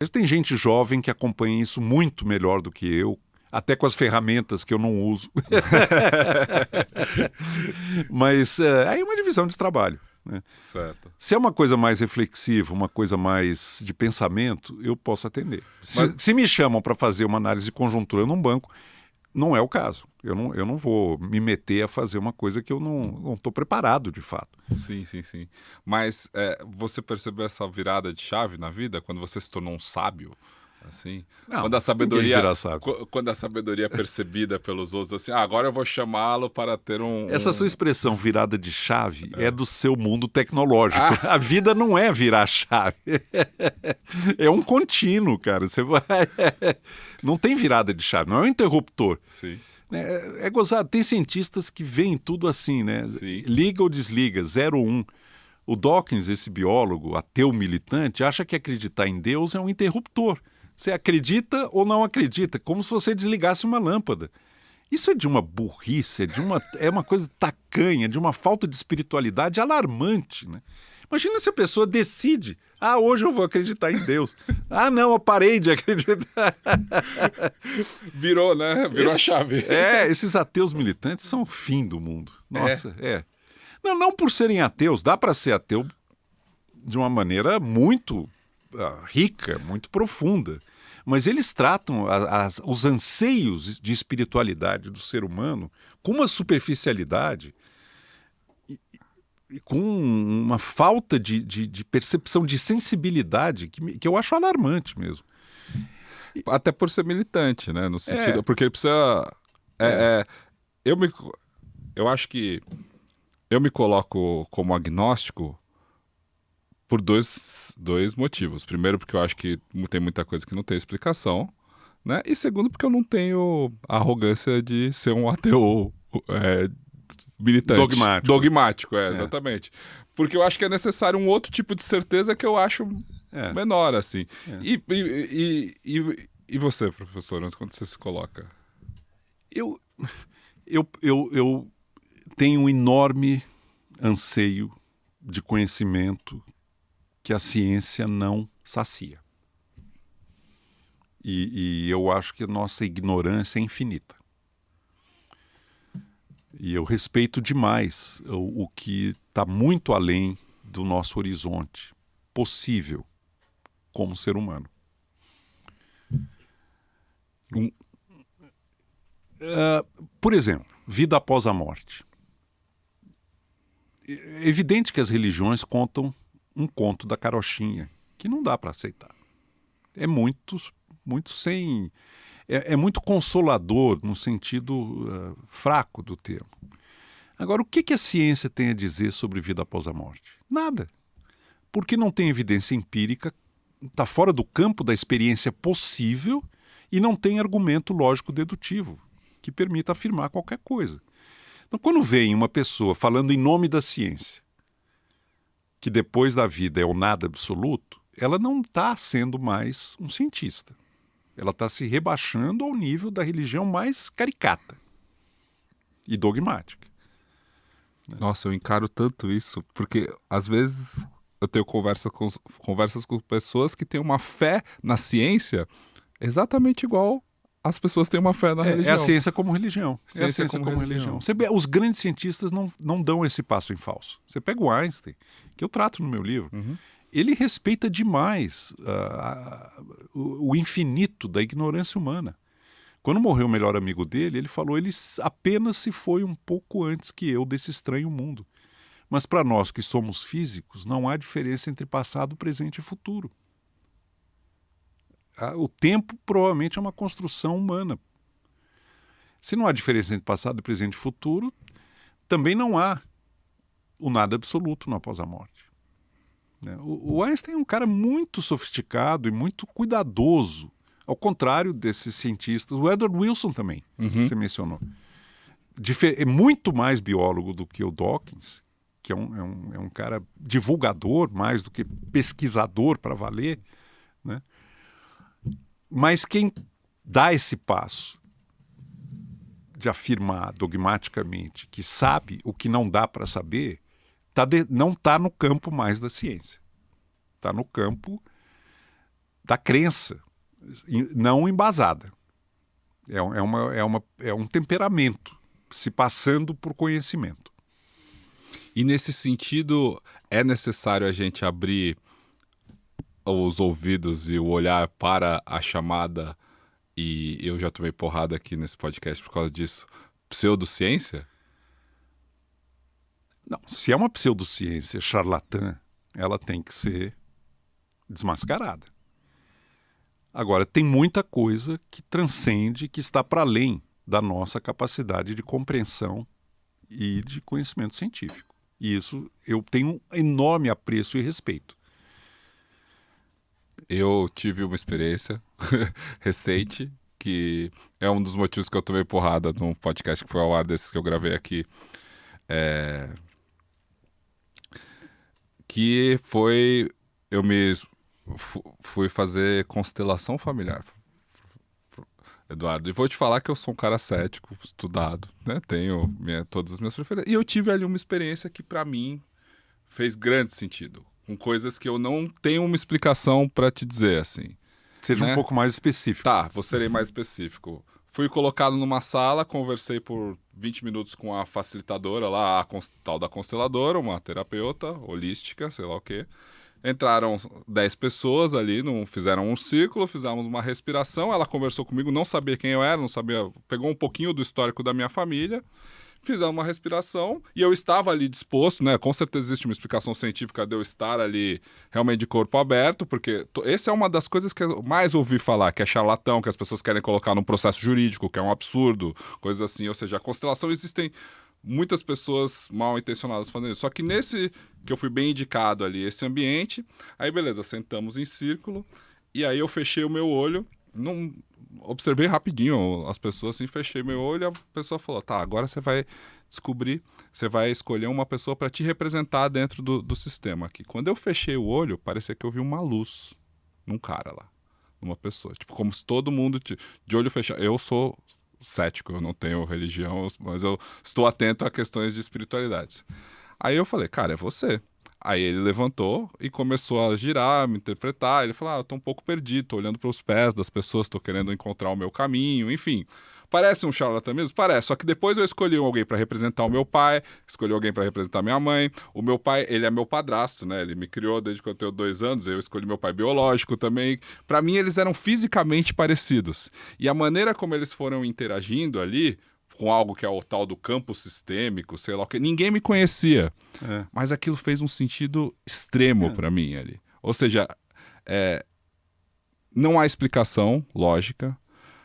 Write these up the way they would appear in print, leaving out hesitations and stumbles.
Tem gente jovem que acompanha isso muito melhor do que eu, até com as ferramentas que eu não uso. Mas aí é uma divisão de trabalho, né? Certo. Se é uma coisa mais reflexiva, uma coisa mais de pensamento, eu posso atender. Se me chamam para fazer uma análise de conjuntura num banco, não é o caso. Eu não vou me meter a fazer uma coisa que eu não estou preparado, de fato. Sim. Mas você percebeu essa virada de chave na vida quando você se tornou um sábio? Assim, Não, quando a ninguém vira sábio. quando a sabedoria é percebida pelos outros, assim, agora eu vou chamá-lo para ter Essa sua expressão virada de chave é do seu mundo tecnológico. A vida não é virar chave. É um contínuo, cara. Você vai... Não tem virada de chave, não é um interruptor. Sim. É gozado. Tem cientistas que veem tudo assim, né? Sim. Liga ou desliga, 0 ou 1. O Dawkins, esse biólogo ateu militante, acha que acreditar em Deus é um interruptor. Você acredita ou não acredita, como se você desligasse uma lâmpada. Isso é de uma burrice, é uma coisa tacanha, de uma falta de espiritualidade alarmante, né? Imagina se a pessoa decide, hoje eu vou acreditar em Deus. Não, eu parei de acreditar. Virou, né? Virou a chave. Esses ateus militantes são o fim do mundo. Nossa, Não por serem ateus, dá para ser ateu de uma maneira muito rica, muito profunda. Mas eles tratam os anseios de espiritualidade do ser humano com uma superficialidade e com uma falta de percepção, de sensibilidade que eu acho alarmante mesmo. Até por ser militante, né? No sentido, porque ele precisa... Eu acho que eu me coloco como agnóstico por dois motivos. Primeiro, porque eu acho que tem muita coisa que não tem explicação, né? E segundo, porque eu não tenho a arrogância de ser um ateu militante. Dogmático, exatamente. Porque eu acho que é necessário um outro tipo de certeza que eu acho menor, assim. E você, professor, quando você se coloca? Eu tenho um enorme anseio de conhecimento que a ciência não sacia. E eu acho que a nossa ignorância é infinita. E eu respeito demais o que está muito além do nosso horizonte possível como ser humano. Por exemplo, vida após a morte. É evidente que as religiões contam um conto da carochinha, que não dá para aceitar. É muito sem... É muito consolador no sentido fraco do termo. Agora, o que a ciência tem a dizer sobre vida após a morte? Nada. Porque não tem evidência empírica, está fora do campo da experiência possível e não tem argumento lógico-dedutivo que permita afirmar qualquer coisa. Então, quando vem uma pessoa falando em nome da ciência, que depois da vida é o nada absoluto, ela não está sendo mais um cientista. Ela está se rebaixando ao nível da religião mais caricata e dogmática. Nossa, eu encaro tanto isso, porque às vezes eu tenho conversas com pessoas que têm uma fé na ciência exatamente igual as pessoas têm uma fé na religião. É a ciência como religião. É a ciência como religião. Os grandes cientistas não dão esse passo em falso. Você pega o Einstein, que eu trato no meu livro, ele respeita demais o infinito da ignorância humana. Quando morreu o melhor amigo dele, ele falou, ele apenas se foi um pouco antes que eu desse estranho mundo. Mas para nós que somos físicos, não há diferença entre passado, presente e futuro. O tempo provavelmente é uma construção humana. Se não há diferença entre passado, presente e futuro, também não há o nada absoluto no após a morte. O Einstein é um cara muito sofisticado e muito cuidadoso, ao contrário desses cientistas. O Edward Wilson também, que você mencionou. É muito mais biólogo do que o Dawkins, que é um cara divulgador mais do que pesquisador para valer, né? Mas quem dá esse passo de afirmar dogmaticamente que sabe o que não dá para saber, não está no campo mais da ciência. Está no campo da crença, não embasada. É um temperamento se passando por conhecimento. E nesse sentido, é necessário a gente abrir os ouvidos e o olhar para a chamada, e eu já tomei porrada aqui nesse podcast por causa disso, pseudociência? Não, se é uma pseudociência charlatã, ela tem que ser desmascarada. Agora, tem muita coisa que transcende, que está para além da nossa capacidade de compreensão e de conhecimento científico. E isso eu tenho um enorme apreço e respeito. Eu tive uma experiência recente, que é um dos motivos que eu tomei porrada num podcast que foi ao ar desses que eu gravei aqui. Que foi... Eu fui fazer constelação familiar, Eduardo. E vou te falar que eu sou um cara cético, estudado, né? Tenho todas as minhas preferências. E eu tive ali uma experiência que, para mim, fez grande sentido. Com coisas que eu não tenho uma explicação para te dizer, assim. Seja né? um pouco mais específico. Tá, vou ser mais específico. Fui colocado numa sala, conversei por 20 minutos com a facilitadora lá, a tal da consteladora, uma terapeuta holística, sei lá o quê. Entraram 10 pessoas ali, fizeram um círculo, fizemos uma respiração, ela conversou comigo, não sabia quem eu era, não sabia, pegou um pouquinho do histórico da minha família, fizemos uma respiração e eu estava ali disposto, né? Com certeza existe uma explicação científica de eu estar ali realmente de corpo aberto, porque essa é uma das coisas que eu mais ouvi falar, que é charlatão, que as pessoas querem colocar num processo jurídico, que é um absurdo, coisas assim. Ou seja, a constelação existem muitas pessoas mal intencionadas fazendo isso. Só que nesse que eu fui bem indicado ali, esse ambiente, aí beleza, sentamos em círculo e aí eu fechei o meu olho, observei rapidinho as pessoas assim, fechei meu olho e a pessoa falou, tá, agora você vai descobrir, você vai escolher uma pessoa para te representar dentro do sistema aqui. Quando eu fechei o olho, parecia que eu vi uma luz num cara lá, numa pessoa, tipo, como se todo mundo de olho fechado. Eu sou cético, eu não tenho religião, mas eu estou atento a questões de espiritualidades. Aí eu falei, cara, é você. Aí ele levantou e começou a girar, me interpretar. Ele falou, eu tô um pouco perdido, tô olhando para os pés das pessoas, tô querendo encontrar o meu caminho, enfim. Parece um charlatanismo? Parece. Só que depois eu escolhi alguém para representar o meu pai, escolhi alguém para representar minha mãe. O meu pai, ele é meu padrasto, né? Ele me criou desde que eu tenho 2 anos. Eu escolhi meu pai biológico também. Para mim, eles eram fisicamente parecidos. E a maneira como eles foram interagindo ali, com algo que é o tal do campo sistêmico, sei lá o que, ninguém me conhecia. Mas aquilo fez um sentido extremo para mim ali. Ou seja, não há explicação lógica.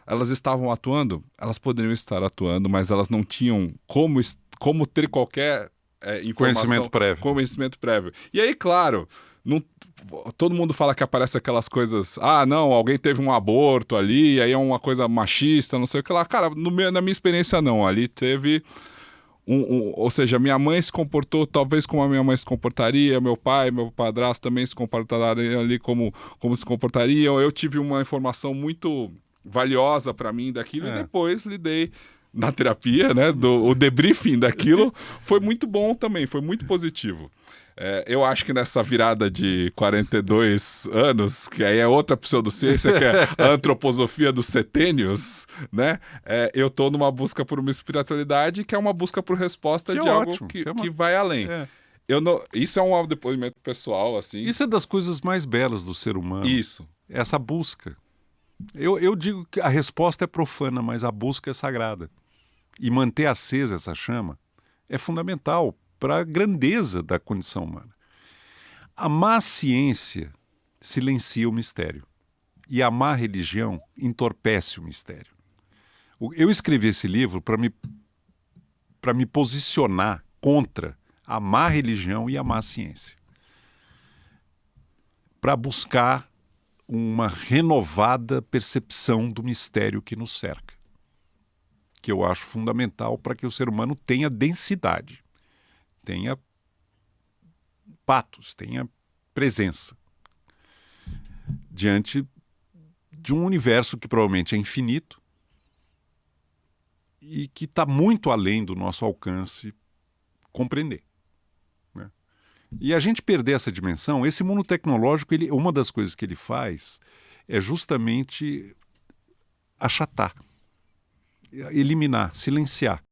Elas estavam atuando, elas poderiam estar atuando, mas elas não tinham como ter qualquer informação. Conhecimento prévio. E aí, claro, todo mundo fala que aparece aquelas coisas, não, alguém teve um aborto ali, aí é uma coisa machista, não sei o que lá. Cara, na minha experiência não, ali teve... ou seja, minha mãe se comportou talvez como a minha mãe se comportaria, meu pai, meu padrasto também se comportariam ali como se comportariam. Eu tive uma informação muito valiosa para mim daquilo e depois lidei na terapia, né? O debriefing daquilo foi muito bom também, foi muito positivo. Eu acho que nessa virada de 42 anos, que aí é outra pseudociência, que é a antroposofia dos setênios, né? Eu estou numa busca por uma espiritualidade que é uma busca por resposta de algo que vai além. Isso é um depoimento pessoal, assim. Isso é das coisas mais belas do ser humano. Isso. Essa busca. Eu digo que a resposta é profana, mas a busca é sagrada. E manter acesa essa chama é fundamental para a grandeza da condição humana. A má ciência silencia o mistério e a má religião entorpece o mistério. Eu escrevi esse livro para me posicionar contra a má religião e a má ciência, para buscar uma renovada percepção do mistério que nos cerca, que eu acho fundamental para que o ser humano tenha densidade, tenha patos, tenha presença diante de um universo que provavelmente é infinito e que está muito além do nosso alcance compreender. E a gente perder essa dimensão, esse mundo tecnológico, uma das coisas que ele faz é justamente achatar, eliminar, silenciar.